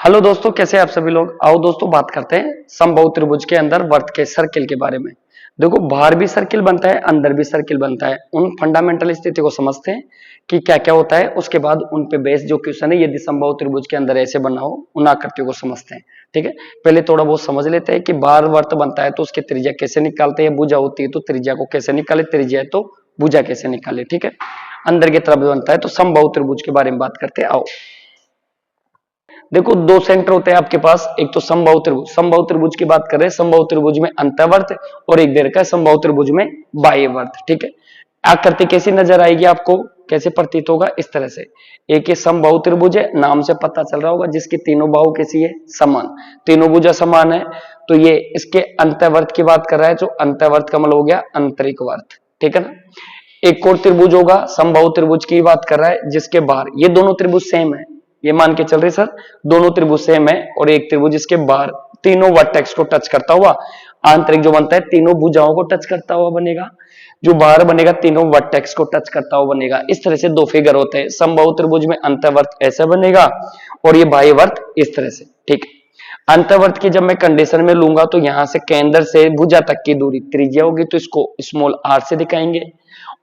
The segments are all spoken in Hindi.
हेलो दोस्तों, कैसे हैं आप सभी लोग। आओ दोस्तों बात करते हैं समबाहु त्रिभुज के अंदर वर्त के सर्किल के बारे में। देखो, बाहर भी सर्किल बनता है, अंदर भी सर्किल बनता है। उन फंडामेंटल स्थिति को समझते हैं कि क्या क्या होता है, उसके बाद उन पे बेस जो क्वेश्चन है, यदि समबाहु त्रिभुज के अंदर ऐसे बना हो, उन आकृतियों को समझते हैं। ठीक है, पहले थोड़ा बहुत समझ लेते हैं कि बाहर वर्त बनता है तो उसकी त्रिज्या कैसे निकालते हैं, भुजा होती है तो त्रिज्या को कैसे निकाले, त्रिज्या है तो भुजा कैसे निकाले। ठीक है, अंदर की तरफ बनता है तो समबाहु त्रिभुज के बारे में बात करते हैं। आओ देखो, दो सेंटर होते हैं आपके पास, एक तो समबाहु त्रिभुज। समबाहु त्रिभुज की बात करें, समबाहु त्रिभुज में अंतःवर्त और एक दे रखा है समबाहु त्रिभुज में बाह्यवर्त। ठीक है, आकृति कैसी नजर आएगी आपको, कैसे प्रतीत होगा, इस तरह से। एक ये समबाहु त्रिभुज है, नाम से पता चल रहा होगा, जिसकी तीनों बाहु कैसी है, समान, तीनों भुजा समान है। तो ये इसके अंतःवर्त की बात कर रहा है, जो अंतःवर्त का मतलब हो गया आंतरिक वर्त। ठीक है ना। एक और त्रिभुज होगा, समबाहु त्रिभुज की बात कर रहा है, जिसके बाहर ये दोनों त्रिभुज सेम है, ये मान के चल रहे सर, दोनों त्रिभुज सेम है। और एक त्रिभुज इसके बाहर तीनों वर्टेक्स को टच करता हुआ आंतरिक जो बनता है, तीनों भुजाओं को टच करता हुआ बनेगा। जो बाहर बनेगा तीनों वर्टेक्स को टच करता हुआ बनेगा। इस तरह से दो फिगर होते हैं। समबाहु त्रिभुज में अंतःवर्त ऐसा बनेगा और ये बाह्यवर्त इस तरह से। ठीक है, अंतःवर्त की जब मैं कंडीशन में लूंगा तो यहां से केंद्र से भुजा तक की दूरी त्रिज्या होगी, तो इसको स्मॉल आर से दिखाएंगे।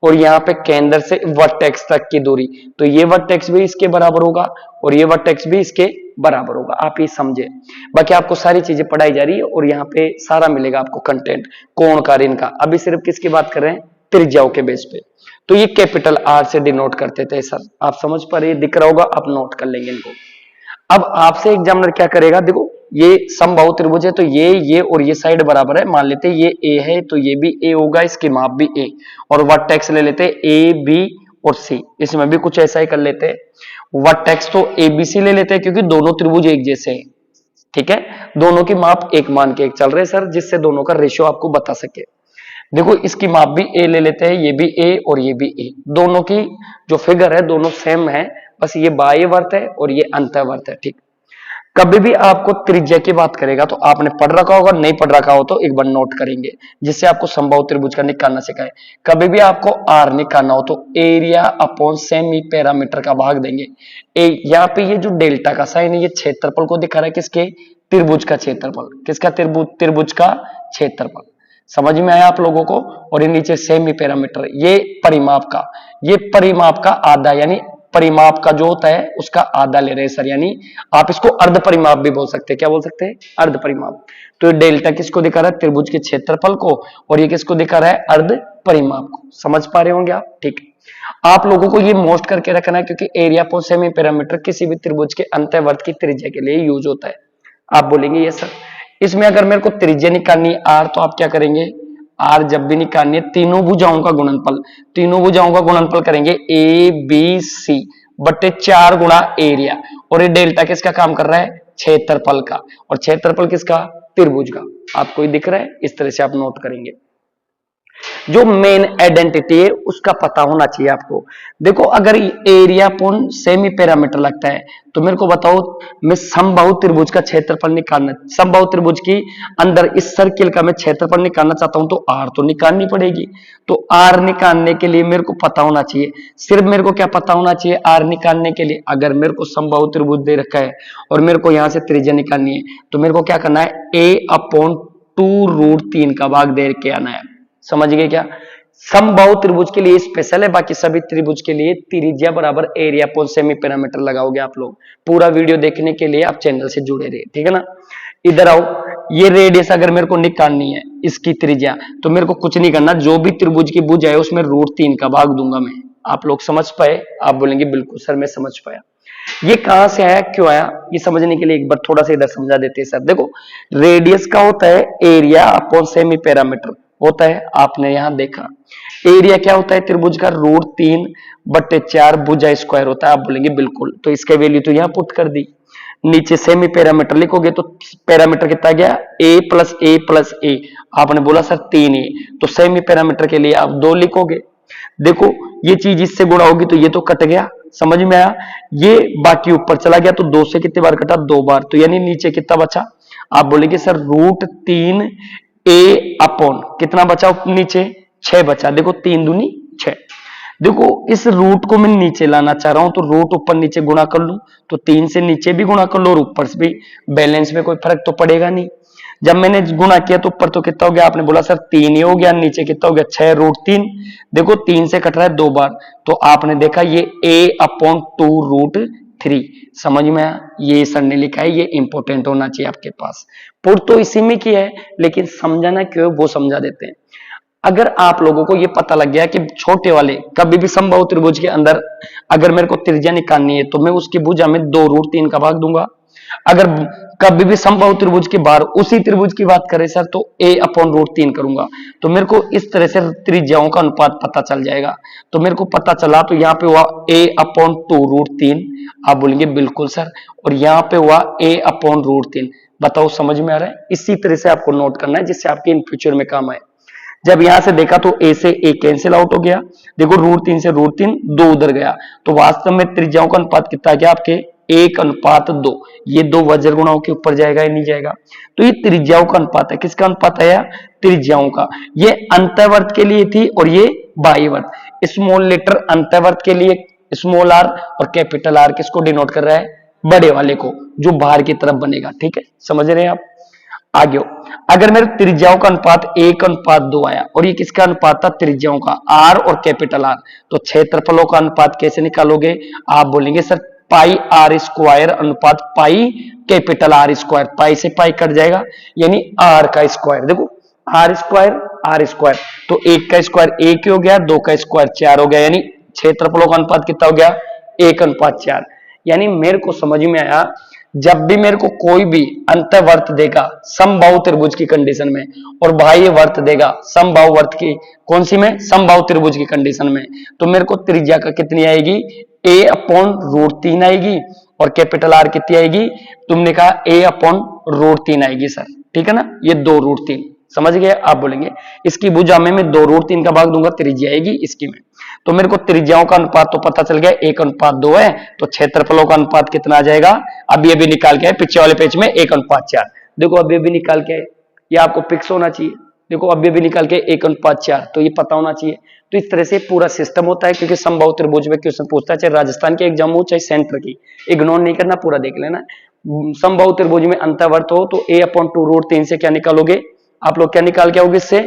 और यहाँ पे केंद्र से वर्टेक्स तक की दूरी, तो ये वर्टेक्स भी इसके बराबर होगा और ये वर्टेक्स भी इसके बराबर होगा। आप ये समझे, बाकी आपको सारी चीजें पढ़ाई जा रही है और यहाँ पे सारा मिलेगा आपको कंटेंट, कोण का, ऋण का। अभी सिर्फ किसकी बात कर रहे हैं, त्रिज्याओं के बेस पे। तो ये कैपिटल आर से डिनोट करते थे सर, आप समझ पा रहे, दिख रहा होगा, आप नोट कर लेंगे इनको। अब आपसे एग्जामिनर क्या करेगा, देखो ये समबाहु त्रिभुज है तो ये और ये साइड बराबर है, मान लेते हैं ये ए है तो ये भी ए होगा, इसकी माप भी ए, और वर्टेक्स ले लेते हैं ए बी और सी। इसमें भी कुछ ऐसा ही कर लेते हैं, वर्टेक्स तो ए बी सी ले लेते हैं क्योंकि दोनों त्रिभुज एक जैसे हैं। ठीक है, दोनों की माप एक मान के एक चल रहे हैं सर, जिससे दोनों का रेशियो आपको बता सके। देखो, इसकी माप भी ए ले लेते हैं, ये भी ए और ये भी ए, दोनों की जो फिगर है दोनों सेम है, बस ये बाह्यवर्त है और ये अंतःवर्त है। ठीक, कभी भी आपको त्रिज्या की बात करेगा तो आपने पढ़ रखा होगा, नहीं पढ़ रखा हो तो एक बार नोट करेंगे, जिससे आपको समबाहु त्रिभुज का निकालना सिखाए। कभी भी आपको आर निकालना हो तो एरिया अपॉन सेमी पैरामीटर का भाग देंगे। यहाँ पे ये जो डेल्टा का साइन है, ये क्षेत्रफल को दिखा रहा है, किसके, त्रिभुज का क्षेत्रफल। किसका, त्रिभुज का क्षेत्रफल। समझ में आया आप लोगों को। और ये नीचे सेमी पैरामीटर, ये परिमाप का आधा, यानी परिमाप का जो होता है उसका आधा ले रहे हैं सर, यानी आप इसको अर्ध परिमाप भी बोल सकते हैं। क्या बोल सकते हैं, अर्ध परिमाप। तो ये डेल्टा किसको दिखा रहा है, त्रिभुज के क्षेत्रफल को, और ये किसको दिखा रहा है, अर्ध परिमाप को। समझ पा रहे होंगे आप। ठीक है, आप लोगों को ये मोस्ट करके रखना है, क्योंकि एरिया पर सेमी पैरामीटर किसी भी त्रिभुज के अंतःवर्त की त्रिज्या के लिए यूज होता है। आप बोलेंगे ये सर, इसमें अगर मेरे को त्रिज्या निकालनी है आर, तो आप क्या करेंगे, आर जब भी निकालनी है, तीनों भुजाओं का गुणनफल करेंगे, ए बी सी बटे 4 गुणा एरिया। और ये डेल्टा किसका काम कर रहा है, क्षेत्रफल का, और क्षेत्रफल किसका, त्रिभुज का। आपको ये दिख रहा है, इस तरह से आप नोट करेंगे। जो मेन आइडेंटिटी है उसका पता होना चाहिए आपको। देखो, अगर एरिया पूर्ण सेमी पैरामीटर लगता है तो मेरे को बताओ, मैं समबाहु त्रिभुज का क्षेत्रफल निकालना, समबाहु त्रिभुज की अंदर इस सर्किल का मैं क्षेत्रफल निकालना चाहता हूं, तो आर तो निकालनी पड़ेगी। तो आर निकालने के लिए मेरे को पता होना चाहिए, सिर्फ मेरे को क्या पता होना चाहिए आर निकालने के लिए, अगर मेरे को समबाहु त्रिभुज दे रखा है और मेरे को यहां से त्रिज्या निकालनी है, तो मेरे को क्या करना है, a/2√3 का भाग दे के आना है। समझ गए क्या। समबाहु त्रिभुज के लिए स्पेशल है, बाकी सभी त्रिभुज के लिए त्रिज्या बराबर एरिया अपॉन सेमी पैरामीटर लगाओगे आप लोग। पूरा वीडियो देखने के लिए आप चैनल से जुड़े रहिए, ठीक है ना। इधर आओ, ये रेडियस अगर मेरे को निकालनी है, इसकी त्रिज्या, तो मेरे को कुछ नहीं करना, जो भी त्रिभुज की भुजा है उसमें √3 का भाग दूंगा मैं। आप लोग समझ पाए। आप बोलेंगे बिल्कुल सर मैं समझ पाया। ये कहां से आया, क्यों आया, ये समझने के लिए एक बार थोड़ा सा इधर समझा देते हैं सर। देखो, रेडियस का होता है एरिया अपॉन सेमी पैरामीटर होता है, आपने यहां देखा। एरिया क्या होता है, त्रिभुज का √3/4 भुजा स्क्वायर होता है। आप बोलेंगे बिल्कुल, तो इसका वैल्यू तो यहां पुट कर दी। नीचे सेमी पैरामीटर लिखोगे तो पैरामीटर कितना गया, a+a+a। आपने बोला सर 3a, तो सेमी पैरामीटर के लिए आप 2 लिखोगे। देखो, ये चीज इससे गुणा होगी तो ये तो कट गया, समझ में आया। ये बाकी ऊपर चला गया तो 2 से कितनी बार कटा, 2 बार, तो यानी नीचे कितना बचा। आप बोलेंगे सर √3a अपॉन कितना बचा नीचे, 6 बचा। देखो 3 दूनी 6, देखो इस रूट को मैं नीचे लाना चाह रहा हूं, तो रूट ऊपर नीचे गुणा कर लूं, तो 3 से नीचे भी गुणा कर लो और ऊपर से भी, बैलेंस में कोई फर्क तो पड़ेगा नहीं। जब मैंने गुणा किया तो ऊपर तो कितना हो गया, आपने बोला सर 3 ही हो गया, नीचे कितना हो गया 6 रूट 3। देखो 3 से कट रहा है 2 बार, तो आपने देखा ये a/2√3। समझ में आया, ये सर ने लिखा है, ये इंपॉर्टेंट होना चाहिए आपके पास। पुट तो इसी में किया है, लेकिन समझाना क्यों वो समझा देते हैं। अगर आप लोगों को ये पता लग गया कि छोटे वाले कभी भी समबाहु त्रिभुज के अंदर अगर मेरे को त्रिज्या निकालनी है तो मैं उसकी भुजा में 2√3 का भाग दूंगा। अगर कभी भी समबाहु त्रिभुज के बाहर उसी त्रिभुज की बात करें सर, तो a/√3 करूंगा, तो मेरे को इस तरह से त्रिज्याओं का अनुपात पता चल जाएगा। तो मेरे को पता चला, तो यहाँ पे हुआ a/2√3, आप बोलेंगे बिल्कुल सर, और यहाँ पे हुआ a/√3। बताओ समझ में आ रहा है? इसी तरह से आपको नोट करना है जिससे आपके इन फ्यूचर में काम आए। जब यहां से देखा तो a से a कैंसिल आउट हो गया, देखो √3 से √3 2 उधर गया, तो वास्तव में त्रिज्याओं का अनुपात कितना गया आपके 1:2। ये 2 वज्र गुणाओं के ऊपर जाएगा या नहीं जाएगा? तो ये त्रिज्याओं का अनुपात है। किसका अनुपात है? त्रिज्याओं का। ये अंतःवर्त के लिए थी और ये बाह्यवर्त। स्मॉल लेटर अंतःवर्त के लिए स्मॉल आर और कैपिटल आर किसको डिनोट कर रहा है? बड़े वाले को, जो बाहर की तरफ बनेगा। ठीक है, समझ रहे हैं आप? आगे अगर मेरे त्रिज्याओं का अनुपात 1:2 आया और ये किसका अनुपात था? त्रिज्याओं का, आर और कैपिटल आर। तो क्षेत्रफलों का अनुपात कैसे निकालोगे? आप बोलेंगे सर पाई आर स्क्वायर अनुपात पाई कैपिटल आर स्क्वायर। पाई से पाई कट जाएगा, यानी आर का स्क्वायर। देखो आर स्क्वायर, तो 1 का स्क्वायर 1 हो गया, 2 का स्क्वायर 4 हो गया, यानी क्षेत्रफलों का अनुपात कितना हो गया? 1:4। यानी मेरे को समझ में आया, जब भी मेरे को कोई भी अंतःवर्त देगा समबाहु त्रिभुज की कंडीशन में और बाह्य वर्त देगा समबाहु वर्त की, कौन सी में? समबाहु त्रिभुज की कंडीशन में, तो मेरे को त्रिज्या का कितनी आएगी? a/√3 आएगी, और कैपिटल आर कितनी आएगी? तुमने कहा a/√3 आएगी सर, ठीक है ना? ये 2√3 समझ गए? आप बोलेंगे इसकी भुजा में मैं 2√3 का भाग दूंगा, त्रिज्या आएगी इसकी में। तो मेरे को त्रिज्याओं का अनुपात तो पता चल गया 1:2 है, तो क्षेत्रफलों का अनुपात कितना आ जाएगा? अभी अभी निकाल के आए पिछले वाले पेज में 1:4। देखो अभी अभी निकाल के आए, ये आपको फिक्स होना चाहिए। देखो अभी अभी निकाल के 1:4, तो ये पता होना चाहिए। तो इस तरह से पूरा सिस्टम होता है, क्योंकि समबाहु त्रिभुज में क्वेश्चन पूछता है, चाहे राजस्थान के एग्जाम हो चाहे सेंटर की, इग्नोर नहीं करना, पूरा देख लेना। समबाहु त्रिभुज में अंतःवर्त हो तो a/2√3 से क्या निकालोगे आप लोग? क्या निकाल के आओगे? इससे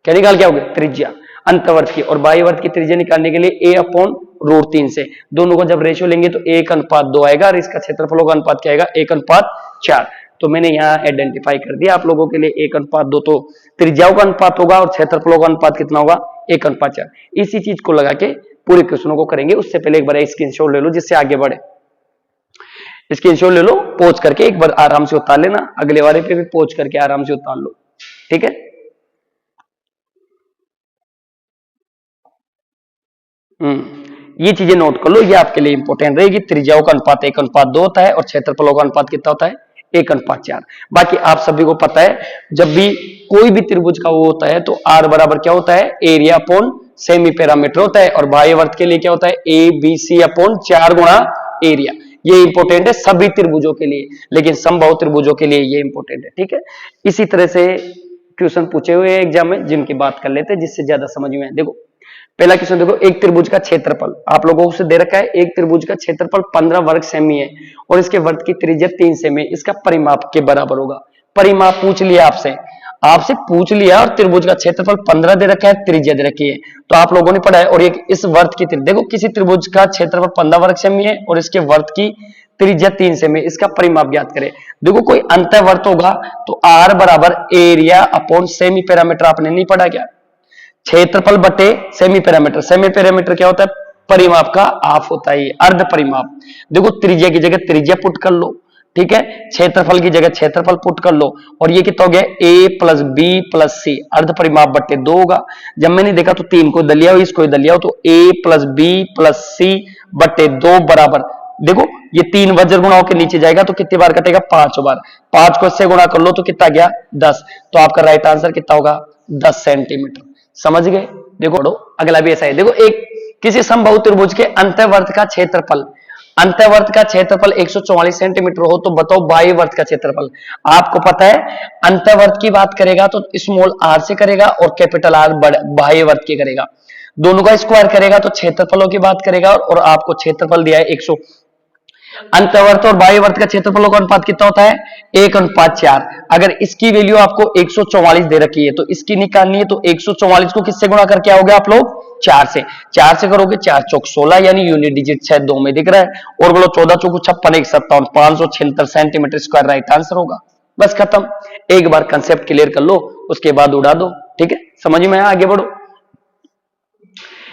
क्या निकाल के आओगे? त्रिज्या अंतःवर्त की। और बाह्यवर्त की त्रिज्या निकालने के लिए a/√3 से दोनों को जब रेशियो लेंगे तो 1:2 आएगा, और इसका क्षेत्रफलों का अनुपात क्या आएगा? 1:4। तो मैंने यहाँ आइडेंटिफाई कर दिया आप लोगों के लिए 1:2 तो त्रिज्याओं का अनुपात होगा, और क्षेत्रफलों का अनुपात कितना होगा? 1:4। इसी चीज को लगा के पूरे क्वेश्चनों को करेंगे। उससे पहले एक बार स्क्रीनशॉट ले लो जिससे आगे बढ़े। स्क्रीनशॉट ले लो, पॉज करके एक बार आराम से उतार लेना, अगले वाले पे भी पॉज करके आराम से उतार लो, ठीक है? ये चीजें नोट कर लो, ये आपके लिए इंपॉर्टेंट रहेगी। त्रिज्याओं का अनुपात 1:2 होता है और क्षेत्रफलों का अनुपात कितना होता है? 1:4। बाकी आप सभी को पता है, जब भी कोई भी त्रिभुज का वो होता है तो आर बराबर क्या होता है? एरिया अपॉन सेमी पैरामीटर होता है, और बाह्यवर्त के लिए क्या होता है? ए बी सी अपॉन 4 गुणा एरिया। ये इंपॉर्टेंट है सभी त्रिभुजों के लिए, लेकिन समबाहु त्रिभुजों के लिए ये इंपॉर्टेंट है, ठीक है? इसी तरह से क्वेश्चन पूछे हुए एग्जाम में जिनकी बात कर लेते हैं जिससे ज्यादा समझ में आए। देखो पहला क्वेश्चन देखो, एक त्रिभुज का क्षेत्रफल आप लोगों से दे रखा है। एक त्रिभुज का क्षेत्रफल 15 वर्ग सेमी है और इसके वर्ग की त्रिज्या 3 सेमी है, इसका परिमाप के बराबर होगा। परिमाप पूछ लिया आपसे, आपसे पूछ लिया, और त्रिभुज का क्षेत्रफल 15 दे रखा है, त्रिज्या दे रखी है, तो आप लोगों ने पढ़ा है। और एक इस वर्ग की देखो, किसी त्रिभुज का क्षेत्रफल 15 वर्ग सेमी है और इसके वर्ग की त्रिज्या 3 सेमी, इसका परिमाप ज्ञात करें। देखो कोई अंतःवर्त होगा तो आर बराबर एरिया अपॉन सेमी पैरामीटर, आपने नहीं पढ़ा क्या? क्षेत्रफल बटे सेमी पैरामीटर। सेमी पैरामीटर क्या होता है? परिमाप का हाफ होता है, अर्ध परिमाप। देखो त्रिज्या की जगह त्रिज्या पुट कर लो, ठीक है? क्षेत्रफल की जगह क्षेत्रफल पुट कर लो, और ये कितना हो गया? a प्लस बी प्लस सी, अर्ध परिमाप बटे 2 होगा। जब मैंने देखा तो 3 को इधर लिया हो, इसको इधर लिया हो, तो a प्लस बी प्लस सी बटे 2 बराबर, देखो ये 3 वज्र गुणाओं के नीचे जाएगा तो कितनी बार कटेगा? 5 बार। 5 को इससे गुणा कर लो तो कितना गया? 10। तो आपका राइट आंसर कितना होगा? 10 सेंटीमीटर। समझ गए? देखो अगला भी ऐसा है। देखो एक किसी समबाहु त्रिभुज के अंतःवर्त का क्षेत्रफल, अंतःवर्त का क्षेत्रफल 144 सेंटीमीटर हो, तो बताओ बाह्यवर्त का क्षेत्रफल। आपको पता है अंतःवर्त की बात करेगा तो स्मॉल आर से करेगा और कैपिटल आर बाह्यवर्त की करेगा। दोनों का स्क्वायर करेगा तो क्षेत्रफलों की बात करेगा, और आपको क्षेत्रफल दिया है 100। अंतवर्त और बाह्यवर्त का क्षेत्रफलों का अनुपात कितना होता है? 1:4। अगर इसकी वैल्यू आपको 144 दे रखी है तो इसकी निकालनी है, तो 144 को किससे गुणा करके आओगे आप लोग? 4 से। 4 से करोगे 4 चौक 16, यानी यूनिट डिजिट 6 2 में दिख रहा है। और बोलो 14 चौक 56 1 57 576 सेंटीमीटर स्क्वायर राइट आंसर होगा। बस खत्म। एक बार कंसेप्ट क्लियर कर लो, उसके बाद उड़ा दो। ठीक है, समझ में आया? आगे बढ़ो।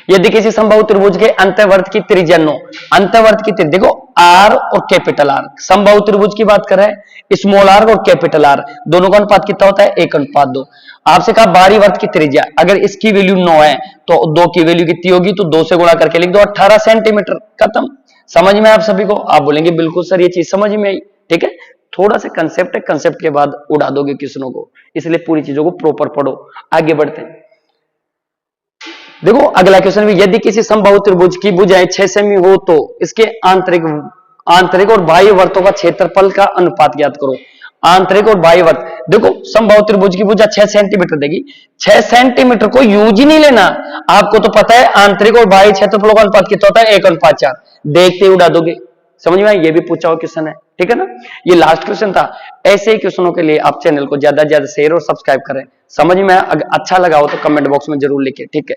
यदि किसी समबाहु त्रिभुज के अंतर्वर्त की त्रिज्या 9, अंतर्वर्त की त्रिज्या देखो आर और कैपिटल आर, समबाहु त्रिभुज की बात कर रहे हैं, स्मॉल आर और कैपिटल आर दोनों का अनुपात कितना होता है? 1:2। आपसे कहा बाहरी वर्त की त्रिज्या, अगर इसकी वैल्यू 9 है तो 2 की वैल्यू कितनी होगी? तो 2 से गुणा करके लिख दो 18 सेंटीमीटर। खत्म। समझ में आप सभी को? आप बोलेंगे बिल्कुल सर ये चीज समझ में आई। ठीक है, थोड़ा सा कंसेप्ट है, कंसेप्ट के बाद उड़ा दोगे क्वेश्चनों को, इसलिए पूरी चीजों को प्रॉपर पढ़ो। आगे बढ़ते हैं। देखो अगला क्वेश्चन भी, यदि किसी समबाहु त्रिभुज की भुजाएं 6 सेमी हो तो इसके आंतरिक और बाह्य वर्तों का क्षेत्रफल का अनुपात ज्ञात करो। आंतरिक और बाह्य वर्त, देखो समबाहु त्रिभुज की भुजा 6 सेंटीमीटर देगी। 6 सेंटीमीटर को यूज ही नहीं लेना, आपको तो पता है आंतरिक और बाह्य क्षेत्रफलों का अनुपात कितना होता है? 1:4। देखते उड़ा दोगे। समझ में? ये भी पूछा हुआ क्वेश्चन है। ठीक है ना, ये लास्ट क्वेश्चन था। ऐसे ही क्वेश्चनों के लिए आप चैनल को ज्यादा से ज्यादा शेयर और सब्सक्राइब करें। समझ में अच्छा लगा हो तो कमेंट बॉक्स में जरूर लिखें। ठीक है।